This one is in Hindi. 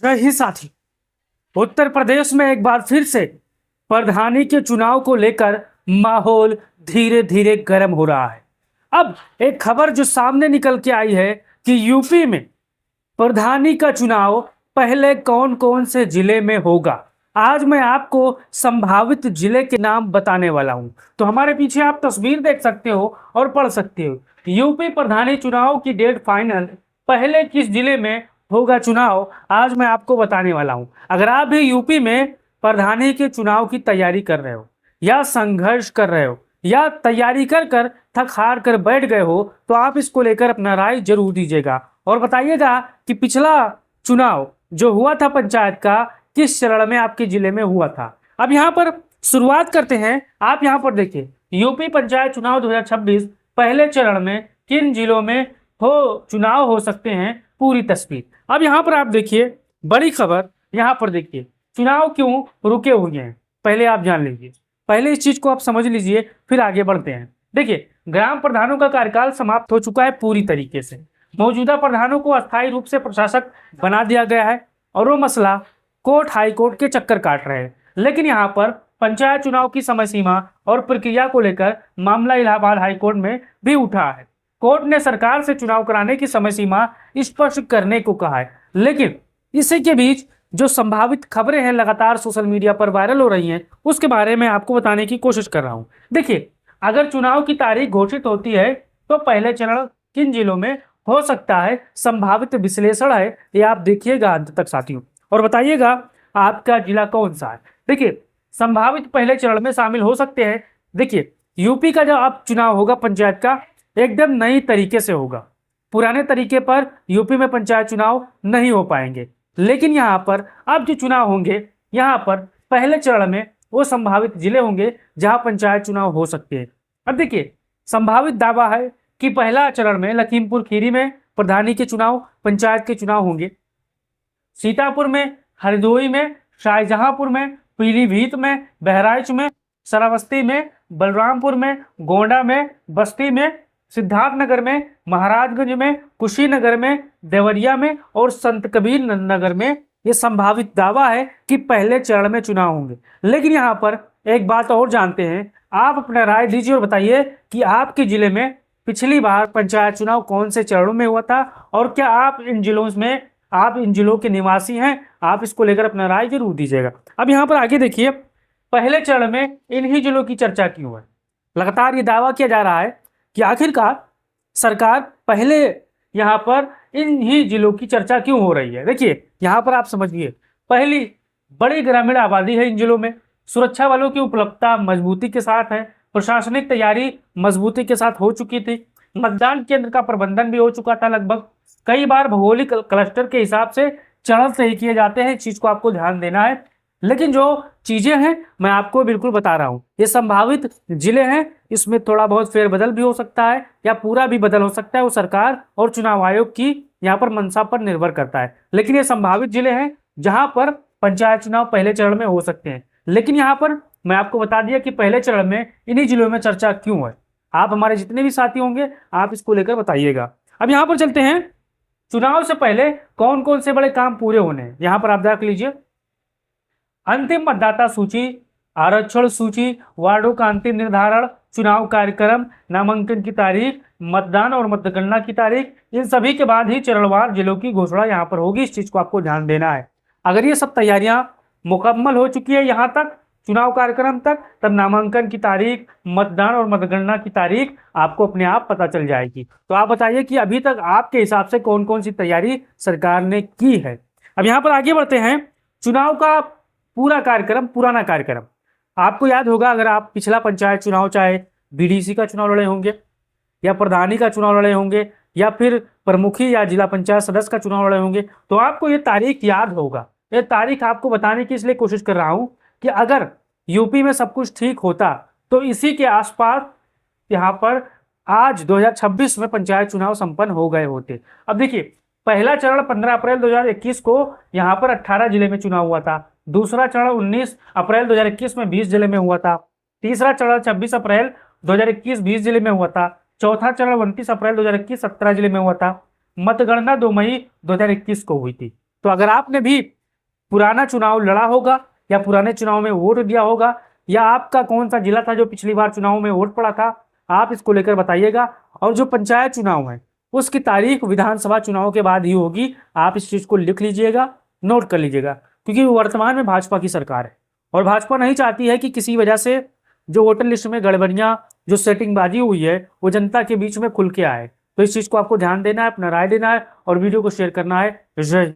रही साथी, उत्तर प्रदेश में एक बार फिर से प्रधानी के चुनाव को लेकर माहौल धीरे धीरे गर्म हो रहा है। अब एक खबर जो सामने निकल के आई है कि यूपी में प्रधानी का चुनाव पहले कौन कौन से जिले में होगा। आज मैं आपको संभावित जिले के नाम बताने वाला हूं। तो हमारे पीछे आप तस्वीर देख सकते हो और पढ़ सकते हो। यूपी प्रधानी चुनाव की डेट फाइनल, पहले किस जिले में होगा चुनाव, आज मैं आपको बताने वाला हूं। अगर आप भी यूपी में प्रधानी के चुनाव की तैयारी कर रहे हो या संघर्ष कर रहे हो या तैयारी कर कर थक हार कर बैठ गए हो, तो आप इसको लेकर अपना राय जरूर दीजिएगा और बताइएगा कि पिछला चुनाव जो हुआ था पंचायत का, किस चरण में आपके जिले में हुआ था। अब यहाँ पर शुरुआत करते हैं। आप यहाँ पर देखिए, यूपी पंचायत चुनाव 2026 पहले चरण में किन जिलों में चुनाव हो सकते हैं, पूरी तस्वीर। अब यहाँ पर आप देखिए, बड़ी खबर यहाँ पर देखिए, चुनाव क्यों रुके हुए हैं, पहले आप जान लीजिए। पहले इस चीज को आप समझ लीजिए, फिर आगे बढ़ते हैं। देखिए, ग्राम प्रधानों का कार्यकाल समाप्त हो चुका है पूरी तरीके से। मौजूदा प्रधानों को अस्थायी रूप से प्रशासक बना दिया गया है और वो मसला कोर्ट हाई कोर्ट के चक्कर काट रहे हैं। लेकिन यहाँ पर पंचायत चुनाव की समय सीमा और प्रक्रिया को लेकर मामला इलाहाबाद हाई कोर्ट में भी उठा है। कोर्ट ने सरकार से चुनाव कराने की समय सीमा स्पष्ट करने को कहा है। लेकिन इसी के बीच जो संभावित खबरें हैं लगातार सोशल मीडिया पर वायरल हो रही हैं, उसके बारे में आपको बताने की कोशिश कर रहा हूं। देखिए, अगर चुनाव की तारीख घोषित होती है तो पहले चरण किन जिलों में हो सकता है, संभावित विश्लेषण है, ये आप देखिएगा अंत तक साथियों और बताइएगा आपका जिला कौन सा है। देखिए, संभावित पहले चरण में शामिल हो सकते हैं। देखिए, यूपी का जो अब चुनाव होगा पंचायत का, एकदम नई तरीके से होगा। पुराने तरीके पर यूपी में पंचायत चुनाव नहीं हो पाएंगे। लेकिन यहाँ पर अब जो चुनाव होंगे, यहाँ पर पहले चरण में वो संभावित जिले होंगे जहां पंचायत चुनाव हो सकते हैं। अब देखिए, संभावित दावा है कि पहला चरण में लखीमपुर खीरी में प्रधानी के चुनाव, पंचायत के चुनाव होंगे। सीतापुर में, हरदोई में, शाहजहांपुर में, पीलीभीत में, बहराइच में, श्रावस्ती में, बलरामपुर में, गोंडा में, बस्ती में, सिद्धार्थनगर में, महाराजगंज में, कुशीनगर में, देवरिया में और संत कबीर नगर में ये संभावित दावा है कि पहले चरण में चुनाव होंगे। लेकिन यहाँ पर एक बात और जानते हैं, आप अपना राय दीजिए और बताइए कि आपके जिले में पिछली बार पंचायत चुनाव कौन से चरणों में हुआ था और क्या आप इन जिलों के निवासी हैं। आप इसको लेकर अपना राय जरूर दीजिएगा। अब यहाँ पर आगे देखिए, पहले चरण में इन्हीं जिलों की चर्चा क्यों है। लगातार ये दावा किया जा रहा है कि आखिरकार सरकार पहले यहाँ पर इन ही जिलों की चर्चा क्यों हो रही है। देखिए, यहाँ पर आप समझिए, पहली बड़ी ग्रामीण आबादी है इन जिलों में, सुरक्षा बलों की उपलब्धता मजबूती के साथ है, प्रशासनिक तैयारी मजबूती के साथ हो चुकी थी, मतदान केंद्र का प्रबंधन भी हो चुका था लगभग। कई बार भौगोलिक क्लस्टर के हिसाब से चरण सही किए जाते हैं, इस चीज को आपको ध्यान देना है। लेकिन जो चीजें हैं मैं आपको बिल्कुल बता रहा हूं, ये संभावित जिले हैं, इसमें थोड़ा बहुत फेरबदल भी हो सकता है या पूरा भी बदल हो सकता है। वो सरकार और चुनाव आयोग की यहाँ पर मंशा पर निर्भर करता है। लेकिन ये संभावित जिले हैं जहां पर पंचायत चुनाव पहले चरण में हो सकते हैं। लेकिन यहाँ पर मैं आपको बता दिया कि पहले चरण में इन्हीं जिलों में चर्चा क्यों है। आप हमारे जितने भी साथी होंगे आप इसको लेकर बताइएगा। अब यहाँ पर चलते हैं, चुनाव से पहले कौन कौन से बड़े काम पूरे होने हैं, यहाँ पर आप देख लीजिए। अंतिम मतदाता सूची, आरक्षण सूची, वार्डों का अंतिम निर्धारण, चुनाव कार्यक्रम, नामांकन की तारीख, मतदान और मतगणना की तारीख, इन सभी के बाद ही चरणवार जिलों की घोषणा यहाँ पर होगी। इस चीज को आपको ध्यान देना है। अगर ये सब तैयारियां मुकम्मल हो चुकी है यहाँ तक, चुनाव कार्यक्रम तक, तब नामांकन की तारीख, मतदान और मतगणना की तारीख आपको अपने आप पता चल जाएगी। तो आप बताइए कि अभी तक आपके हिसाब से कौन कौन सी तैयारी सरकार ने की है। अब यहाँ पर आगे बढ़ते हैं, चुनाव का पूरा कार्यक्रम, पुराना कार्यक्रम आपको याद होगा। अगर आप पिछला पंचायत चुनाव, चाहे बीडीसी का चुनाव लड़े होंगे या प्रधानी का चुनाव लड़े होंगे या फिर प्रमुखी या जिला पंचायत सदस्य का चुनाव लड़े होंगे, तो आपको ये तारीख याद होगा। ये तारीख आपको बताने की इसलिए कोशिश कर रहा हूं कि अगर यूपी में सब कुछ ठीक होता तो इसी के आसपास यहाँ पर आज 2026 में पंचायत चुनाव संपन्न हो गए होते। अब देखिए, पहला चरण 15 अप्रैल 2021 को यहाँ पर 18 जिले में चुनाव हुआ था। दूसरा चरण 19 अप्रैल 2021 में 20 जिले में हुआ था। तीसरा चरण 26 अप्रैल 2021 20 जिले में हुआ था। चौथा चरण 29 अप्रैल 2021 17 जिले में हुआ था। मतगणना 2 मई 2021 को हुई थी। तो अगर आपने भी पुराना चुनाव लड़ा होगा या पुराने चुनाव में वोट दिया होगा, या आपका कौन सा जिला था जो पिछली बार चुनाव में वोट पड़ा था, आप इसको लेकर बताइएगा। और जो पंचायत चुनाव है उसकी तारीख विधानसभा चुनाव के बाद ही होगी, आप इस चीज को लिख लीजिएगा, नोट कर लीजिएगा, क्योंकि वर्तमान में भाजपा की सरकार है और भाजपा नहीं चाहती है कि किसी वजह से जो वोटर लिस्ट में गड़बड़ियां, जो सेटिंगबाजी हुई है, वो जनता के बीच में खुल के आए। तो इस चीज को आपको ध्यान देना है, अपना राय देना है और वीडियो को शेयर करना है। जय